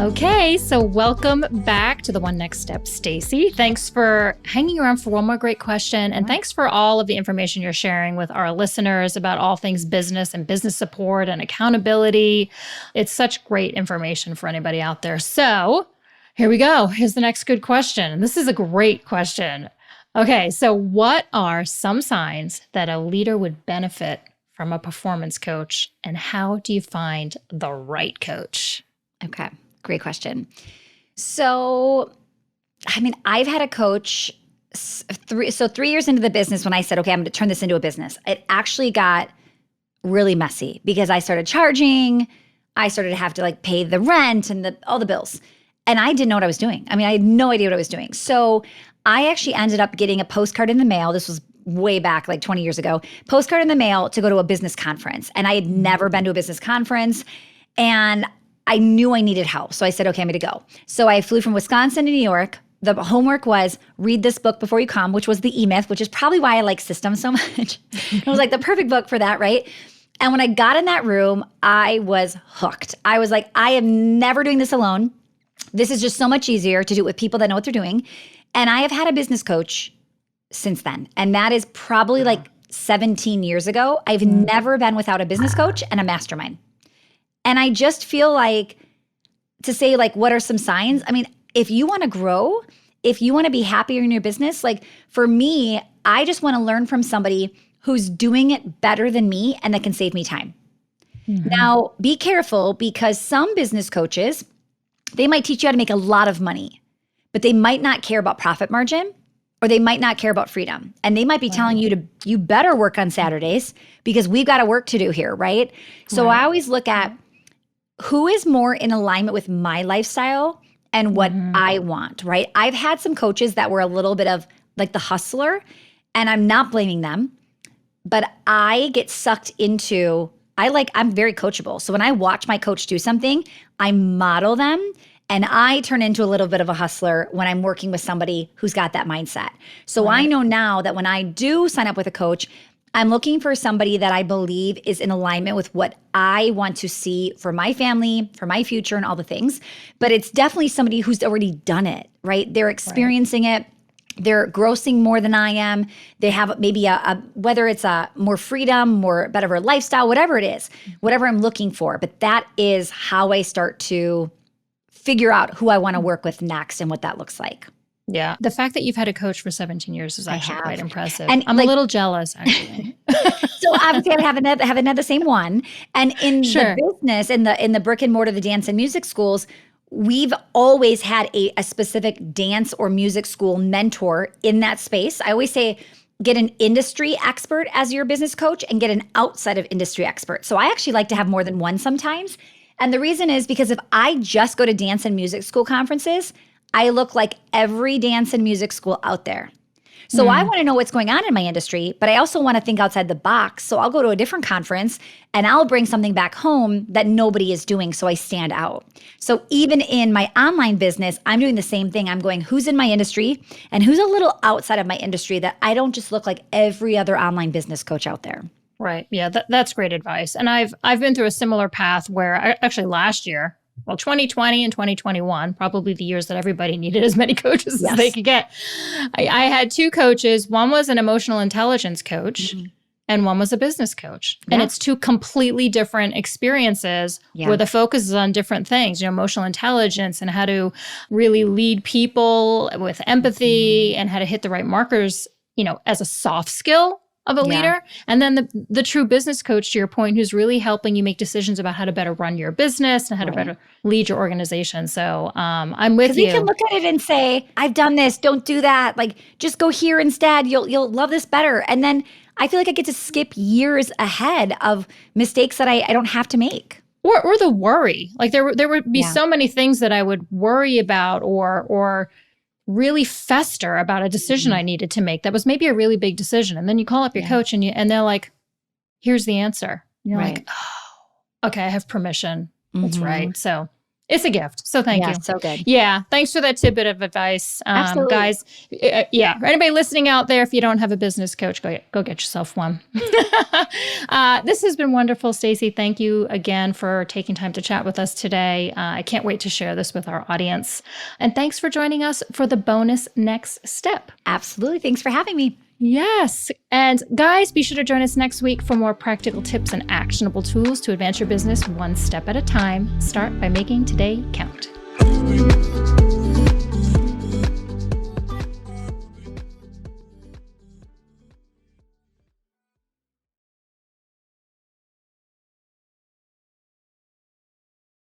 Okay, so welcome back to the One Next Step, Stacy. Thanks for hanging around for one more great question. And thanks for all of the information you're sharing with our listeners about all things business and business support and accountability. It's such great information for anybody out there. So here we go. Here's the next good question. And this is a great question. Okay, so what are some signs that a leader would benefit from a performance coach, and how do you find the right coach? Okay. Great question. So, I've had a coach, 3 years into the business when I said, okay, I'm going to turn this into a business. It actually got really messy because I started charging. I started to have to pay the rent and all the bills. And I didn't know what I was doing. I had no idea what I was doing. So I actually ended up getting a postcard in the mail. This was way back, 20 years ago, postcard in the mail to go to a business conference. And I had never been to a business conference. And I knew I needed help. So I said, okay, I'm going to go. So I flew from Wisconsin to New York. The homework was read this book before you come, which was the E-Myth, which is probably why I like systems so much. It was the perfect book for that, right? And when I got in that room, I was hooked. I was like, I am never doing this alone. This is just so much easier to do it with people that know what they're doing. And I have had a business coach since then. And that is probably 17 years ago. I've never been without a business coach and a mastermind. And I just feel to say what are some signs? If you want to grow, if you want to be happier in your business, for me, I just want to learn from somebody who's doing it better than me and that can save me time. Mm-hmm. Now, be careful because some business coaches, they might teach you how to make a lot of money, but they might not care about profit margin, or they might not care about freedom. And they might be telling you better work on Saturdays because we've got a work to do here, right? So I always look at who is more in alignment with my lifestyle and what I want, right? I've had some coaches that were a little bit of the hustler, and I'm not blaming them, but I get sucked into, I'm very coachable. So when I watch my coach do something, I model them, and I turn into a little bit of a hustler when I'm working with somebody who's got that mindset. So I know now that when I do sign up with a coach, I'm looking for somebody that I believe is in alignment with what I want to see for my family, for my future, and all the things. But it's definitely somebody who's already done it, right? They're experiencing it. They're grossing more than I am. They have maybe whether it's a more freedom, more better of a lifestyle, whatever it is, whatever I'm looking for. But that is how I start to figure out who I want to work with next and what that looks like. Yeah. The fact that you've had a coach for 17 years is actually quite impressive. And I'm a little jealous, actually. So obviously I haven't had the same one. And in the business, in the brick and mortar, the dance and music schools, we've always had a specific dance or music school mentor in that space. I always say, get an industry expert as your business coach and get an outside of industry expert. So I actually like to have more than one sometimes. And the reason is because if I just go to dance and music school conferences, I look like every dance and music school out there. So I want to know what's going on in my industry, but I also want to think outside the box. So I'll go to a different conference and I'll bring something back home that nobody is doing so I stand out. So even in my online business, I'm doing the same thing. I'm going, who's in my industry and who's a little outside of my industry that I don't just look like every other online business coach out there. Right. Yeah, that's great advice. And I've been through a similar path where last year, 2020 and 2021, probably the years that everybody needed as many coaches as they could get. I had 2 coaches. One was an emotional intelligence coach and one was a business coach. Yeah. And it's 2 completely different experiences where the focus is on different things, emotional intelligence and how to really lead people with empathy and how to hit the right markers, as a soft skill of a leader. And then the true business coach, to your point, who's really helping you make decisions about how to better run your business and how to better lead your organization. So I'm with you. You can look at it and say, I've done this, don't do that. Just go here instead. You'll love this better. And then I feel like I get to skip years ahead of mistakes that I don't have to make. Or the worry. There would be so many things that I would worry about or really fester about a decision I needed to make that was maybe a really big decision. And then you call up your coach and they're like, here's the answer. And you're like, oh, okay, I have permission. That's right. So It's a gift. So thank you. So good. Yeah. Thanks for that tidbit of advice. Absolutely. Guys, yeah. For anybody listening out there, if you don't have a business coach, go get yourself one. This has been wonderful, Stacy. Thank you again for taking time to chat with us today. I can't wait to share this with our audience. And thanks for joining us for the bonus next step. Absolutely. Thanks for having me. Yes. And guys, be sure to join us next week for more practical tips and actionable tools to advance your business one step at a time. Start by making today count.